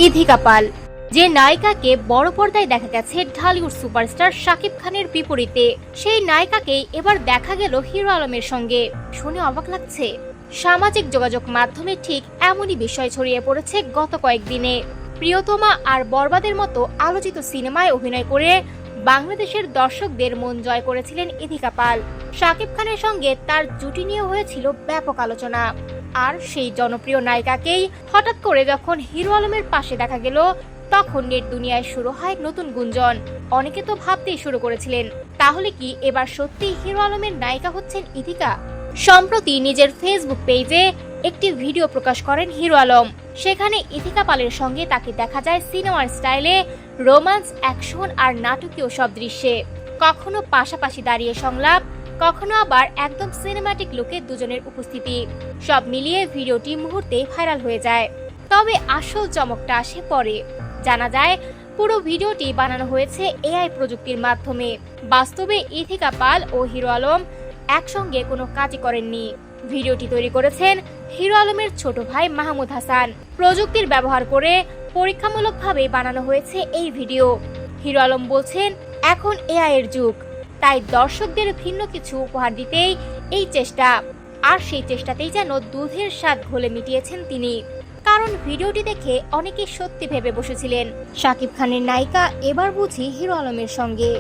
ইথিকা পাল, যে নায়িকাকে বড় পর্দায় দেখা গেছে ঢালিউড সুপারস্টার শাকিব খানের বিপরীতে, সেই নায়িকাকেই এবার দেখা গেল হিরো আলমের সঙ্গে। শুনে অবাক লাগছে? সামাজিক যোগাযোগ মাধ্যমে ঠিক এমনই বিষয় ছড়িয়ে পড়েছে গত কয়েকদিনে। প্রিয়তমা আর বরবাদের মতো আলোচিত সিনেমায় অভিনয় করে বাংলাদেশের দর্শকদের মন জয় করেছিলেন ইথিকা পাল। শাকিব খানের সঙ্গে তার জুটি নিয়ে হয়েছিল ব্যাপক আলোচনা। আর সেই জনপ্রিয় নায়িকাকেই হঠাৎ করে যখন হিরো আলমের পাশে দেখা গেল, তখন নেট দুনিয়ায় শুরু হয় নতুন গুঞ্জন। অনেকে তো ভাবতেই শুরু করেছিলেন, তাহলে কি এবার সত্যি হিরো আলমের নায়িকা হচ্ছেন ইথিকা? সম্প্রতি নিজের ফেসবুক পেজে একটি ভিডিও প্রকাশ করেন হিরো আলম। সেখানে ইথিকা পালের সঙ্গে তাকে দেখা যায় সিনেমার স্টাইলে রোমান্স, অ্যাকশন আর নাটকীয় সব দৃশ্যে। কখনো পাশাপাশি দাঁড়িয়ে সংলাপ, কখনো আবার একদম সিনেম্যাটিক লুকে দুজনের উপস্থিতি। সব মিলিয়ে ভিডিওটি মুহূর্তে ভাইরাল হয়ে যায়। তবে আসল চমকটা আসে পরে। জানা যায় পুরো ভিডিওটি বানানো হয়েছে এআই প্রযুক্তির মাধ্যমে। বাস্তবে ইথিকা পাল ও হিরো আলম একসঙ্গে কোনো কাজই করেননি। ভিডিওটি তৈরি করেছেন হিরো আলমের ছোট ভাই মাহমুদ হাসান। প্রযুক্তির ব্যবহার করে পরীক্ষামূলকভাবে বানানো হয়েছে এই ভিডিও। হিরো আলম বলছেন, এখন এআই এর যুগ, তাই দর্শকদের ভিন্ন কিছু উপহার দিতেই এই চেষ্টা। আর সেই চেষ্টাতেই যেন দুধের স্বাদ ঘোলে মিটিয়েছেন তিনি। কারণ ভিডিওটি দেখে অনেকেই সত্যি ভেবে বসেছিলেন শাকিব খানের নায়িকা এবার বুঝি হিরো আলমের সঙ্গে।